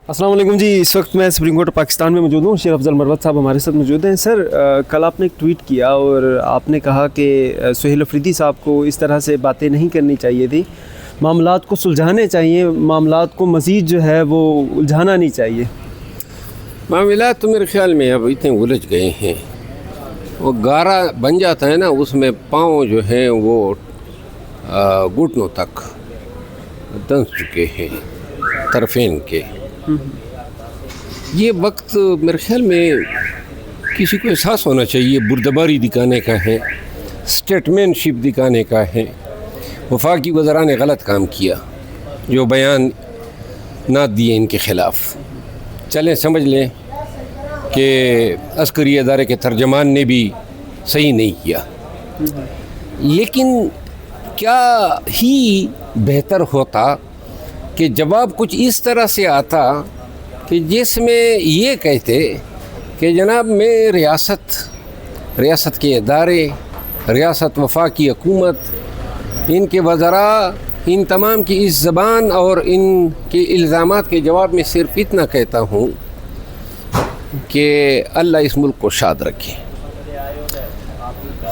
अस्सलाम वालेकुम जी। इस वक्त मैं सुप्रीम कोर्ट पाकिस्तान में मौजूद हूँ। शेख अफजल मरवत साहब हमारे साथ मौजूद हैं। सर, कल आपने एक ट्वीट किया और आपने कहा कि सुहेल अफरीदी साहब को इस तरह से बातें नहीं करनी चाहिए थी, मामलात को सुलझाने चाहिए, मामलात को मज़ीद जो है वो उलझाना नहीं चाहिए। मामलात तो मेरे ख्याल में अब इतने उलझ गए हैं, वो गारा बन जाता है ना, उसमें पाँव जो हैं वो घुटनों तक दंस चुके हैं तरफेन के। ये वक्त मेरे ख्याल में किसी को एहसास होना चाहिए बुर्दबारी दिखाने का है, स्टेटमेंटशिप दिखाने का है। वफाकी वज़रा ने गलत काम किया जो बयान ना दिए इनके ख़िलाफ़। चलें समझ लें कि अस्करी अदारे के तर्जमान ने भी सही नहीं किया, लेकिन क्या ही बेहतर होता कि जवाब कुछ इस तरह से आता कि जिसमें ये कहते कि जनाब मैं रियासत के इदारे, रियासत वफाकी हुकूमत, इनके वज़रा, इन तमाम की इस ज़बान और इनके इल्ज़ामात के जवाब में सिर्फ़ इतना कहता हूँ कि अल्लाह इस मुल्क को शाद रखे।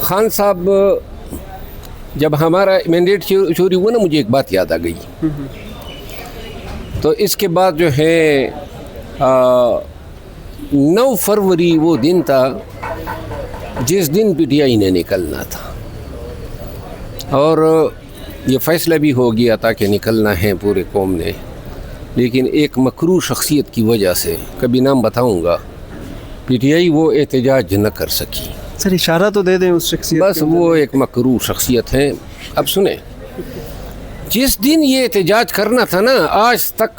खान साहब, जब हमारा मैंडेट चोरी हुआ ना, मुझे एक बात याद आ गई। तो इसके बाद जो है 9 फरवरी वो दिन था जिस दिन PTI ने निकलना था, और ये फ़ैसला भी हो गया था कि निकलना है पूरे कौम ने, लेकिन एक मकरू शख्सियत की वजह से, कभी नाम बताऊंगा, PTI वो एहतजाज न कर सकी। सर, इशारा तो दे दें उस शख्सियत। बस वो एक मकरू शख्सियत है। अब सुने, जिस दिन ये एहतजाज करना था ना, आज तक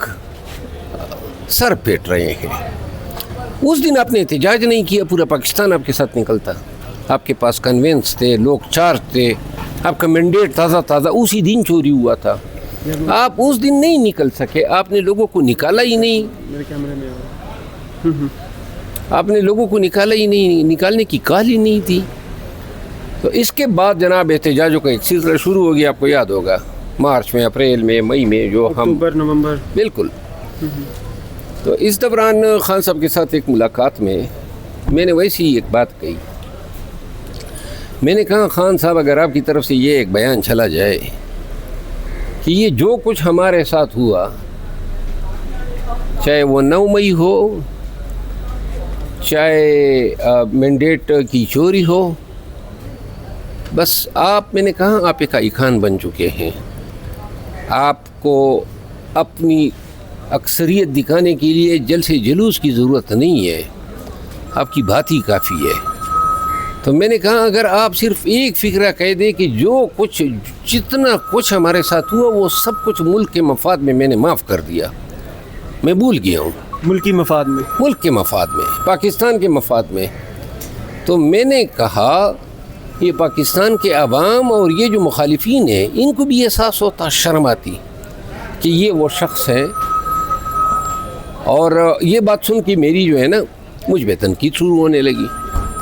सर पेट रहे हैं। उस दिन आपने एहतजाज नहीं किया, पूरा पाकिस्तान आपके साथ निकलता। आपके पास कन्वेंस थे, लोग चार्ज थे, आपका मैंडेट ताज़ा उसी दिन चोरी हुआ था। आप उस दिन नहीं निकल सके, आपने लोगों को निकाला ही नहीं। मेरे कैमरे में आपने लोगों को निकाला ही नहीं, निकालने की काल ही नहीं थी। तो इसके बाद जनाब एहतजाजों का एक सिलसिला शुरू हो गया। आपको याद होगा मार्च में, अप्रैल में, मई में, जो हम अक्टूबर, नवंबर, बिल्कुल। तो इस दौरान खान साहब के साथ एक मुलाकात में मैंने वैसी ही एक बात कही। मैंने कहा, खान साहब, अगर आपकी तरफ से ये एक बयान चला जाए कि ये जो कुछ हमारे साथ हुआ, चाहे वो 9 मई हो, चाहे मैंडेट की चोरी हो, बस मैंने कहा आप एक आई खान बन चुके हैं। आपको अपनी अक्सरियत दिखाने के लिए जलसे जुलूस की ज़रूरत नहीं है, आपकी बात ही काफ़ी है। तो मैंने कहा, अगर आप सिर्फ़ एक फ़िक्रा कह दें कि जो कुछ, जितना कुछ हमारे साथ हुआ वो सब कुछ मुल्क के मफाद में मैंने माफ़ कर दिया, मैं भूल गया हूँ, मुल्क के मफाद में, मुल्क के मफाद में, पाकिस्तान के मफाद में। तो मैंने कहा, ये पाकिस्तान के अवाम और ये जो मुखालिफिन हैं, इनको भी एहसास होता, शर्म आती कि ये वो शख्स है। और ये बात सुन के मेरी जो है ना, मुझ पे तनकीद शुरू होने लगी।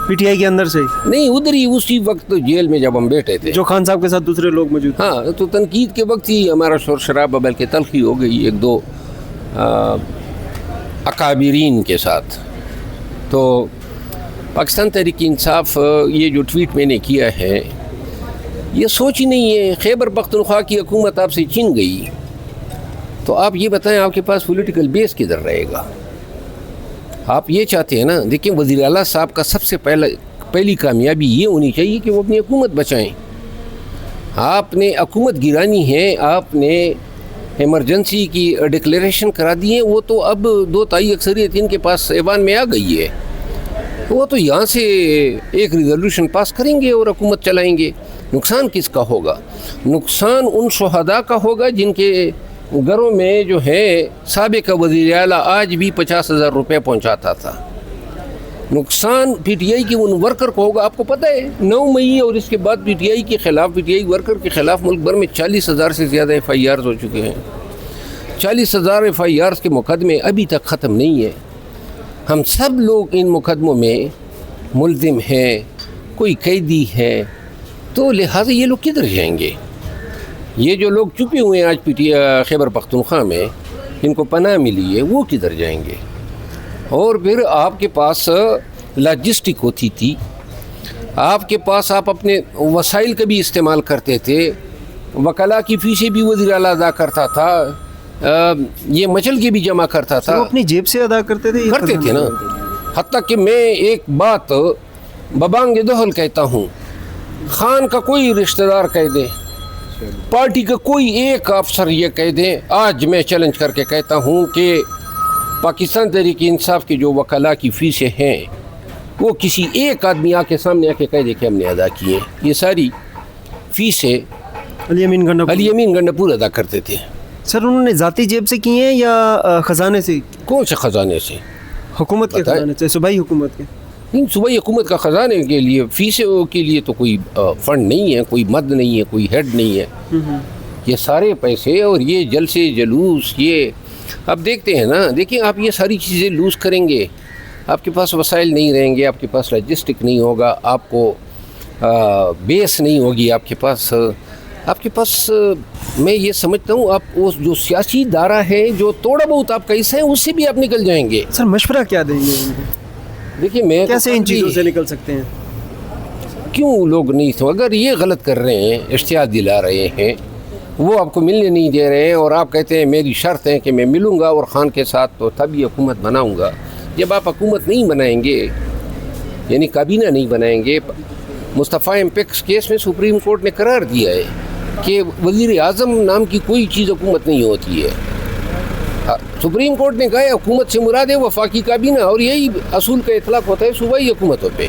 PTI के अंदर से नहीं, उधर ही उसी वक्त जेल में जब हम बैठे थे, जो खान साहब के साथ दूसरे लोग मौजूद। हाँ, तो तनकीद के वक्त ही हमारा शोर शराबा बल्कि तलखी हो गई एक दो अकाबिरीन के साथ। तो पाकिस्तान तहरीक इंसाफ, ये जो ट्वीट मैंने किया है, ये सोच ही नहीं है। खैबर पख्तूनख्वा की हुकूमत आपसे छीन गई, तो आप ये बताएं आपके पास पॉलिटिकल बेस किधर रहेगा? आप ये चाहते हैं ना, देखिए, वज़ीर आला साहब का सबसे पहली कामयाबी ये होनी चाहिए कि वो अपनी हुकूमत बचाएं। आपने हुकूमत गिरानी है, आपने इमरजेंसी की डिक्लेरेशन करा दी है, वो तो अब 2/3 अक्सरियत इनके पास ऐवान में आ गई है। वो तो यहाँ से एक रिजोल्यूशन पास करेंगे और हुकूमत चलाएंगे। नुकसान किसका होगा? नुकसान उन शुहदा का होगा जिनके घरों में जो है साबिक़ वज़ीर आला आज भी 50,000 रुपये पहुँचाता था। नुकसान PTI के उन वर्कर को होगा। आपको पता है 9 मई और इसके बाद PTI के ख़िलाफ़, PTI वर्कर के ख़िलाफ़ मुल्क भर में 40,000 से ज़्यादा FIRs हो चुके हैं। 40,000 FIRs के मुकदमे अभी तक ख़त्म नहीं है। हम सब लोग इन मुकदमों में मुल्ज़िम हैं, कोई कैदी है, तो लिहाजा ये लोग किधर जाएंगे? ये जो लोग छुपे हुए हैं आज खैबर पख्तूनख्वा में, ان کو پناہ ملی ہے وہ کدھر جائیں گے؟ اور پھر آپ کے پاس لاجسٹک ہوتی تھی، آپ کے پاس آپ اپنے وسائل کا بھی استعمال کرتے تھے، وکلاء کی فیسیں بھی وزیر اعلیٰ ادا کرتا تھا، یہ مچل کے بھی جمع کرتا تھا، وہ اپنی جیب سے ادا کرتے تھے نا۔ حتیٰ کہ میں ایک بات ببانگ دہل کہتا ہوں، خان کا کوئی رشتہ دار کہہ دے، پارٹی کا کوئی ایک افسر یہ کہہ دے، آج میں چیلنج کر کے کہتا ہوں کہ پاکستان تحریک انصاف کی جو وکلاء کی فیسیں ہیں وہ کسی ایک آدمی آ کے سامنے آ کے کہہ دے کہ ہم نے ادا کیے، یہ ساری فیسیں علی امین گنڈاپور ادا کرتے تھے۔ سر انہوں نے ذاتی جیب سے کیے ہیں یا خزانے سے؟ کون سے خزانے سے؟ حکومت کے خزانے سے، صوبائی حکومت کے؟ صوبائی حکومت کا خزانے کے لیے فیسیں کے لیے تو کوئی فنڈ نہیں ہے، کوئی مد نہیں ہے، کوئی ہیڈ نہیں ہے، یہ سارے پیسے اور یہ جلسے جلوس، یہ اب دیکھتے ہیں نا، دیکھیں آپ یہ ساری چیزیں لوز کریں گے، آپ کے پاس وسائل نہیں رہیں گے، آپ کے پاس لاجسٹک نہیں ہوگا، آپ کو بیس نہیں ہوگی، آپ کے پاس میں یہ سمجھتا ہوں آپ وہ جو سیاسی دائرہ ہے جو تھوڑا بہت آپ کا حصہ ہے اس سے بھی آپ نکل جائیں گے۔ سر مشورہ کیا دیں گے؟ دیکھیے میں کیسے ان چیزوں سے نکل سکتے ہیں؟ کیوں لوگ نہیں تو اگر یہ غلط کر رہے ہیں، اشتہار دلا رہے ہیں، وہ آپ کو ملنے نہیں دے رہے ہیں اور آپ کہتے ہیں میری شرط ہے کہ میں ملوں گا اور خان کے ساتھ تو تبھی حکومت بناؤں گا، جب آپ حکومت نہیں بنائیں گے یعنی کابینہ نہیں بنائیں گے۔ مصطفیٰ امپیکس کیس میں سپریم کورٹ نے قرار دیا ہے کہ وزیر اعظم نام کی کوئی چیز حکومت نہیں ہوتی ہے۔ سپریم کورٹ نے کہا ہے حکومت سے مراد ہے وفاقی کابینہ، اور یہی اصول کا اطلاق ہوتا ہے صوبائی حکومتوں پہ،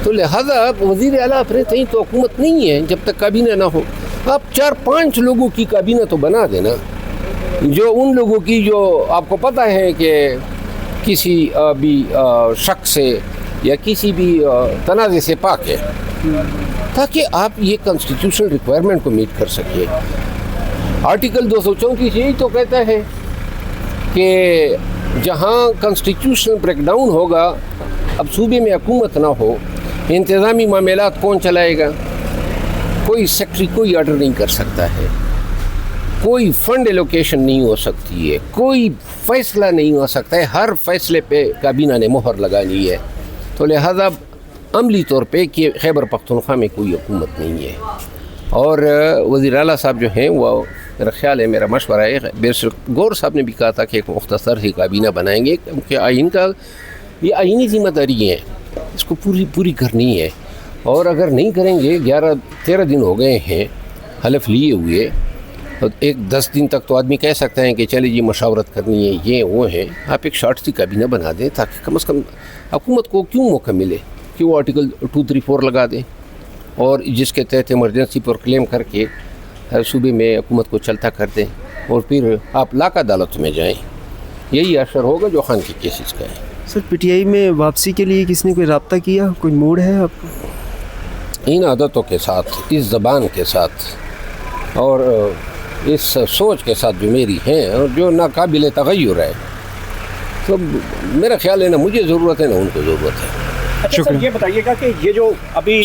تو لہذا وزیر اعلیٰ اپنے تئیں تو حکومت نہیں ہے جب تک کابینہ نہ ہو۔ آپ 4-5 لوگوں کی کابینہ تو بنا دینا، جو ان لوگوں کی جو آپ کو پتہ ہے کہ کسی بھی شک سے یا کسی بھی تنازع سے پاک ہے، تاکہ آپ یہ کنسٹیٹیوشنل ریکوائرمنٹ کو میٹ کر سکیں۔ آرٹیکل 234 یہی تو کہتا ہے کہ جہاں کنسٹیٹیوشنل بریک ڈاؤن ہوگا، اب صوبے میں حکومت نہ ہو، انتظامی معاملات کون چلائے گا؟ کوئی سیکٹری کوئی آرڈر نہیں کر سکتا ہے، کوئی فنڈ ایلوکیشن نہیں ہو سکتی ہے، کوئی فیصلہ نہیں ہو سکتا ہے، ہر فیصلے پہ کابینہ نے مہر لگانی ہے۔ تو لہذا عملی طور پہ کہ خیبر پختونخوا میں کوئی حکومت نہیں ہے، اور وزیر اعلیٰ صاحب جو ہیں وہ میرا خیال ہے، میرا مشورہ ہے، بیرسٹر گور صاحب نے بھی کہا تھا کہ ایک مختصر ہی کابینہ بنائیں گے، کیونکہ آئین کا یہ آئینی ذمہ داری ہے، اس کو پوری کرنی ہے، اور اگر نہیں کریں گے 13 دن ہو گئے ہیں حلف لیے ہوئے، اور 10 دن تک تو آدمی کہہ سکتا ہے کہ چلے جی مشاورت کرنی ہے، یہ وہ ہے، آپ ایک شارٹ سی کابینہ بنا دیں تاکہ کم از کم حکومت کو کیوں موقع ملے کہ وہ آرٹیکل 234 لگا دیں، اور جس کے تحت ایمرجنسی پر کلیم کر کے صوبے میں حکومت کو چلتا کر دیں، اور پھر آپ لاک عدالت میں جائیں۔ یہی اثر ہوگا جو خان کے کیسز کا ہے۔ سر پی ٹی آئی میں واپسی کے لیے کس نے کوئی رابطہ کیا، کوئی موڈ ہے آپ کو؟ ان عادتوں کے ساتھ، اس زبان کے ساتھ اور اس سوچ کے ساتھ جو میری ہیں اور جو ناقابل تغیر ہے، تو میرا خیال ہے نہ مجھے ضرورت ہے نہ ان کو ضرورت ہے۔ اچھا سر، یہ بتائیے گا کہ یہ جو ابھی